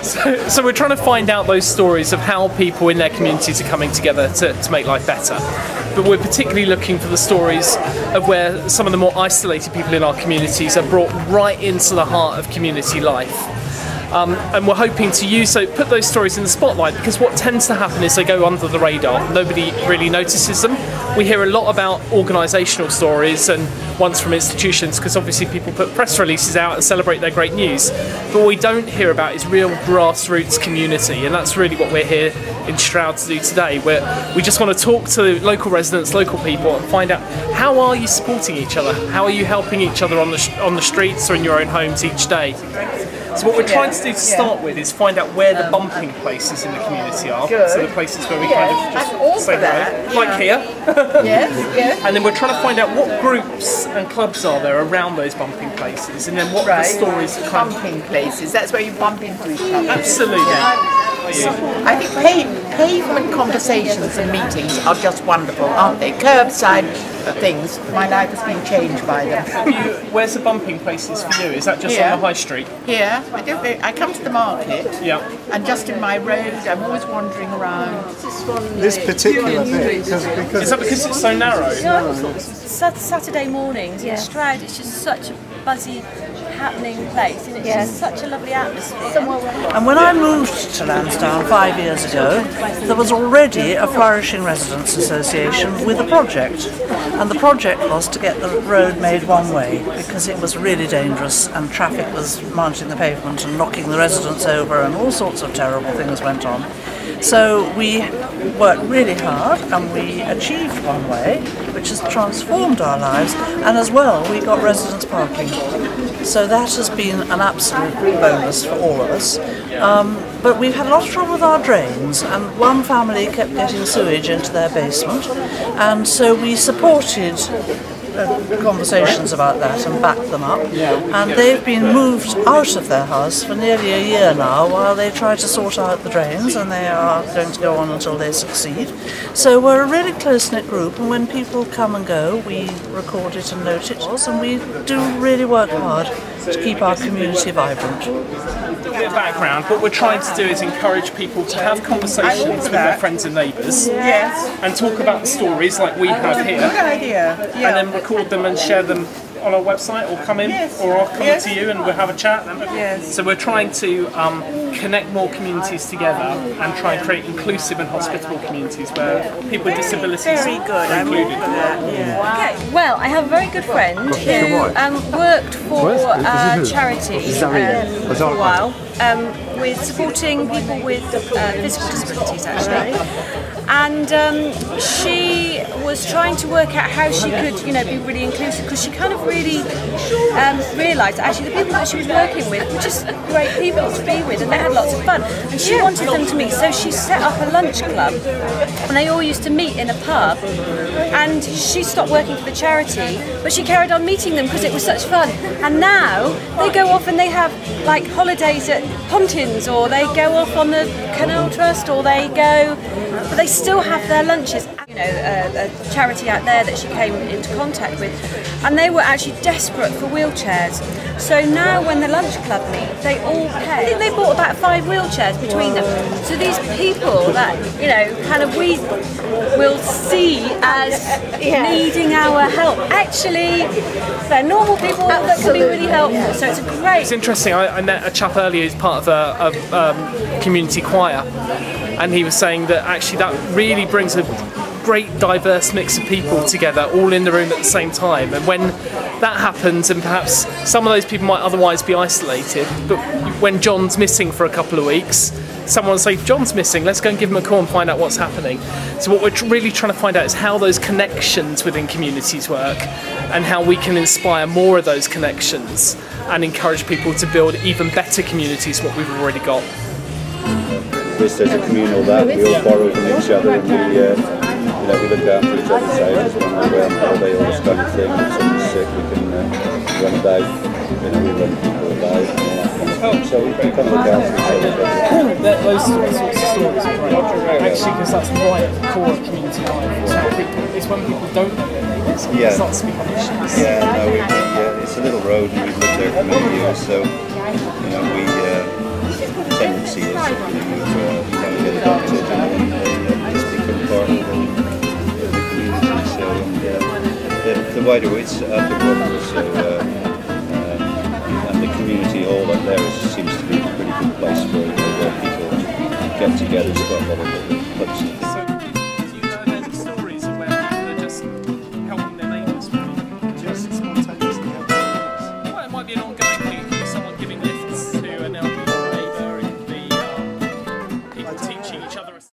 So we're trying to find out those stories of how people in their communities are coming together to make life better. But we're particularly looking for the stories of where some of the more isolated people in our communities are brought right into the heart of community life. And we're hoping to put those stories in the spotlight, because what tends to happen is they go under the radar. Nobody really notices them. We hear a lot about organisational stories and ones from institutions, because obviously people put press releases out and celebrate their great news. But what we don't hear about is real grassroots community, and that's really what we're here in Stroud to do today. We just want to talk to local residents, local people, and find out, how are you supporting each other? How are you helping each other on the streets or in your own homes each day? So what we're trying to do to start with is find out where the bumping places in the community are. Good. So the places where we kind of just say hello, like here. Yes. And then we're trying to find out what groups and clubs are there around those bumping places, and then what the stories are kind bumping places. That's where you bump into each other. Absolutely. I think pavement conversations and meetings are just wonderful, aren't they? Curbside things. My life has been changed by them. Where's the bumping places for you? Is that just on the high street? Yeah. I come to the market. Yeah. And just in my road, I'm always wandering around. This particular bit, because is that because it's so narrow? Saturday mornings in Stroud, it's just such a buzzy, happening place, and it's just such a lovely atmosphere. And when I moved to Lansdowne 5 years ago, there was already a flourishing residents association with a project, and the project was to get the road made one way, because it was really dangerous and traffic was mounting the pavement and knocking the residents over, and all sorts of terrible things went on. So we worked really hard and we achieved one way, which has transformed our lives, and as well we got residents parking. So that has been an absolute bonus for all of us. But we've had a lot of trouble with our drains, and one family kept getting sewage into their basement, and so we supported conversations about that and backed them up, and they've been moved out of their house for nearly a year now while they try to sort out the drains, and they are going to go on until they succeed. So we're a really close-knit group, and when people come and go we record it and note it, and we do really work hard to keep our community vibrant. A bit of background, what we're trying to do is encourage people to have conversations with their friends and neighbours, and talk about the stories like we have here, Good idea. and then record them and share them on our website, or come in, or I'll come to you and we'll have a chat. So we're trying to connect more communities together and try and create inclusive and hospitable communities where people with disabilities are included. Okay, well, I have a very good friend who worked for a charity for a while with supporting people with physical disabilities, actually. And she was trying to work out how she could, be really inclusive, because she kind of really realised that actually the people that she was working with were just great people to be with, and they had lots of fun. And she wanted them to meet, so she set up a lunch club, and they all used to meet in a pub. And she stopped working for the charity, but she carried on meeting them because it was such fun. And now they go off and they have like holidays at Pontins, or they go off on the Canal Trust, or they go, but they still have their lunches. A charity out there that she came into contact with, and they were actually desperate for wheelchairs. So now when the lunch club meet, they all pay. I think they bought about 5 wheelchairs between them. So these people that, kind of we will see as needing our help, actually they're normal people that can be really helpful. So it's great. It's interesting, I met a chap earlier who's part of a community choir, and he was saying that actually that really brings a great diverse mix of people together, all in the room at the same time. And when that happens, and perhaps some of those people might otherwise be isolated, but when John's missing for a couple of weeks, someone will say, John's missing, let's go and give him a call and find out what's happening. So what we're really trying to find out is how those connections within communities work, and how we can inspire more of those connections and encourage people to build even better communities than what we've already got. Just as a communal that, we all borrow from each other, and we look after each other's houses when we're on holiday, all this kind of thing. If someone's sick, we can run about, we run people about, and all that kind of thing. So we can come look after each other. Those sorts of stories are great, actually, because that's right at the core of community life. It's when people don't know their neighbours, it starts to become issues. It's a little road, and we've lived there for many years, so tendency is that you kind of get adopted and just become part of the community. So the wider it's at the Woodruff, so and the community hall up there seems to be a pretty good place where people get together. There's quite a lot of